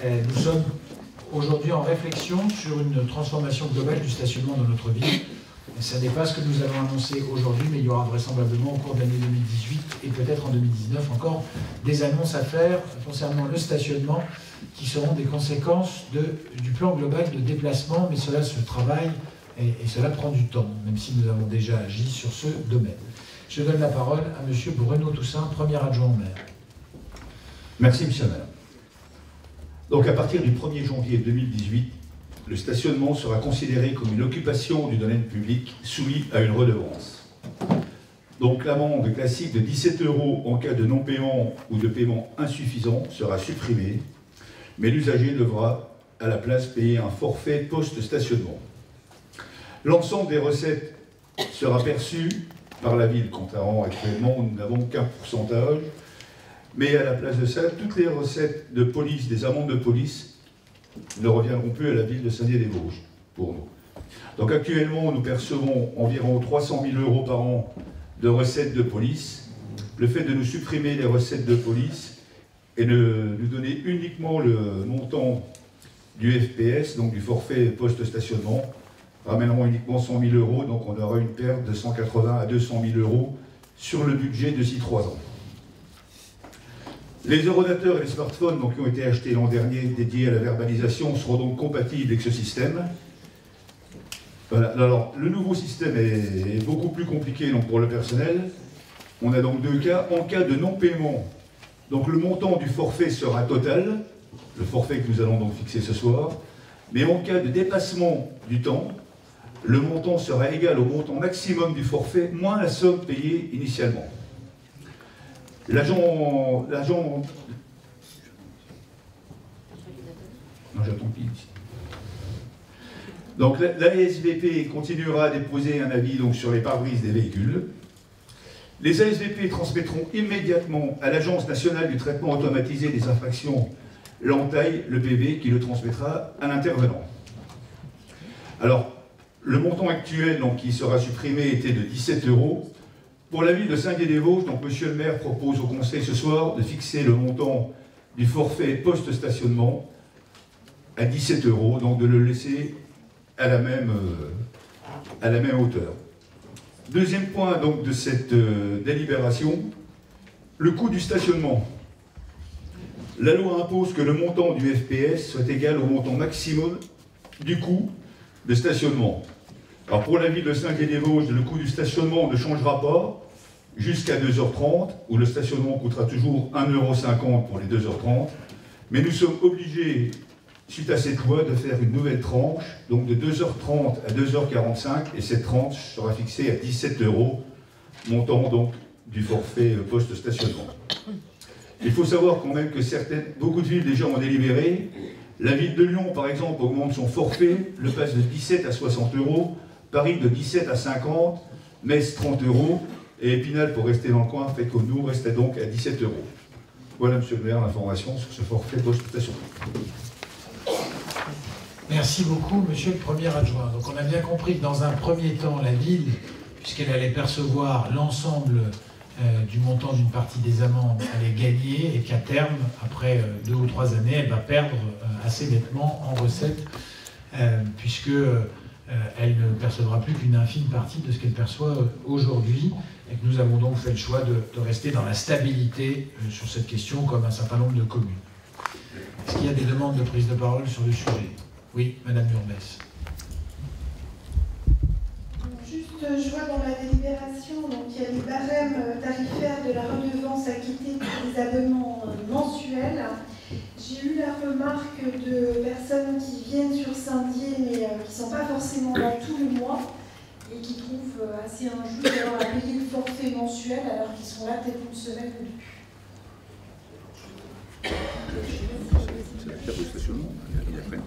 Nous sommes aujourd'hui en réflexion sur une transformation globale du stationnement dans notre ville. Ce n'est pas ce que nous avons annoncé aujourd'hui, mais il y aura vraisemblablement au cours de l'année 2018 et peut-être en 2019 encore des annonces à faire concernant le stationnement qui seront des conséquences du plan global de déplacement, mais cela se travaille et cela prend du temps, même si nous avons déjà agi sur ce domaine. Je donne la parole à M. Bruno Toussaint, premier adjoint au maire. Merci, M. le maire. Donc, à partir du 1er janvier 2018, le stationnement sera considéré comme une occupation du domaine public soumis à une redevance. Donc, l'amende classique de 17 € en cas de non-paiement ou de paiement insuffisant sera supprimée, mais l'usager devra à la place payer un forfait post-stationnement. L'ensemble des recettes sera perçu par la ville, contrairement actuellement où nous n'avons qu'un pourcentage. Mais à la place de ça, toutes les recettes de police, des amendes de police, ne reviendront plus à la ville de Saint-Dié-des-Vosges, pour nous. Donc actuellement, nous percevons environ 300 000 € par an de recettes de police. Le fait de nous supprimer les recettes de police et de nous donner uniquement le montant du FPS, donc du forfait post-stationnement, ramèneront uniquement 100 000 €, donc on aura une perte de 180 à 200 000 € sur le budget de 6-3 ans. Les eurodateurs et les smartphones donc, qui ont été achetés l'an dernier dédiés à la verbalisation seront donc compatibles avec ce système. Voilà. Alors, le nouveau système est beaucoup plus compliqué donc, pour le personnel. On a donc deux cas. En cas de non-paiement, donc le montant du forfait sera total, le forfait que nous allons donc fixer ce soir, mais en cas de dépassement du temps, le montant sera égal au montant maximum du forfait moins la somme payée initialement. L'agent... Non, j'attends plus ici. Donc la ASVP continuera à déposer un avis donc, sur les pare-brises des véhicules. Les ASVP transmettront immédiatement à l'Agence nationale du traitement automatisé des infractions l'entaille, le PV, qui le transmettra à l'intervenant. Alors, le montant actuel donc, qui sera supprimé était de 17 €. Pour la ville de Saint-Dié-des-Vosges, donc Monsieur le maire propose au Conseil ce soir de fixer le montant du forfait post-stationnement à 17 €, donc de le laisser à la même hauteur. Deuxième point donc, de cette délibération, le coût du stationnement. La loi impose que le montant du FPS soit égal au montant maximum du coût de stationnement. Alors pour la ville de Saint-Dié-des-Vosges, le coût du stationnement ne changera pas jusqu'à 2h30, où le stationnement coûtera toujours 1,50 € pour les 2h30. Mais nous sommes obligés, suite à cette loi, de faire une nouvelle tranche, donc de 2h30 à 2h45, et cette tranche sera fixée à 17 €, montant donc du forfait post-stationnement. Il faut savoir quand même que beaucoup de villes déjà ont délibéré. La ville de Lyon, par exemple, augmente son forfait, le passe de 17 à 60 €, Paris de 17 à 50, Metz 30 €, et Épinal, pour rester dans le coin, fait que nous restait donc à 17 €. Voilà, monsieur le maire, l'information sur ce forfait post-stationnement. Merci beaucoup, monsieur le premier adjoint. Donc on a bien compris que dans un premier temps, la ville, puisqu'elle allait percevoir l'ensemble du montant d'une partie des amendes, allait gagner, et qu'à terme, après 2 ou 3 années, elle va perdre assez nettement en recettes, puisque elle ne percevra plus qu'une infime partie de ce qu'elle perçoit aujourd'hui, et que nous avons donc fait le choix de rester dans la stabilité sur cette question, comme un certain nombre de communes. Est-ce qu'il y a des demandes de prise de parole sur le sujet? Oui, Madame Urbès. Juste, je vois dans la délibération, donc il y a les barèmes tarifaires de la redevance acquittée pour les abonnements mensuels. J'ai eu la remarque de personnes qui viennent sur Saint-Dié, mais qui ne sont pas forcément là tout le mois, et qui trouvent assez injuste d'avoir à payer le forfait mensuel alors qu'ils sont là peut-être une semaine ou deux. C'est la carte de stationnement, il y a plein de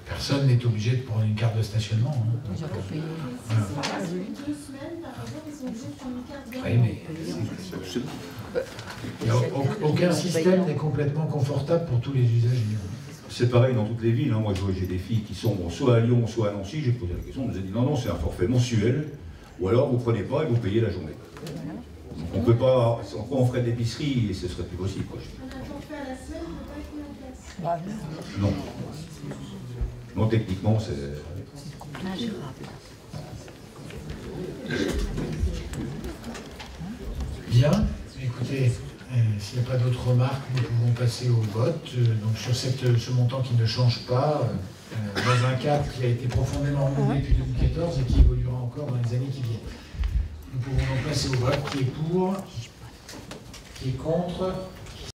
Personne n'est obligé de prendre une carte de stationnement. Hein. Si c'est 2 semaines, par exemple, ils sont obligés de prendre une carte de oui, mais aucun système n'est complètement confortable pour tous les usagers. C'est pareil dans toutes les villes. Hein. Moi, j'ai des filles qui sont soit à Lyon, soit à Nancy. J'ai posé la question, on nous a dit non, c'est un forfait mensuel, ou alors vous ne prenez pas et vous payez la journée. Donc on peut pas, on ferait de l'épicerie et ce serait plus possible. Quoi. Un forfait à la semaine ne peut pas être mis en place. Non. Non, techniquement, c'est... Bien, écoutez, s'il n'y a pas d'autres remarques, nous pouvons passer au vote. Donc sur ce montant qui ne change pas, dans un cadre qui a été profondément renouvelé depuis 2014 et qui évoluera encore dans les années qui viennent. Nous pouvons donc passer au vote. Qui est pour? Qui est contre?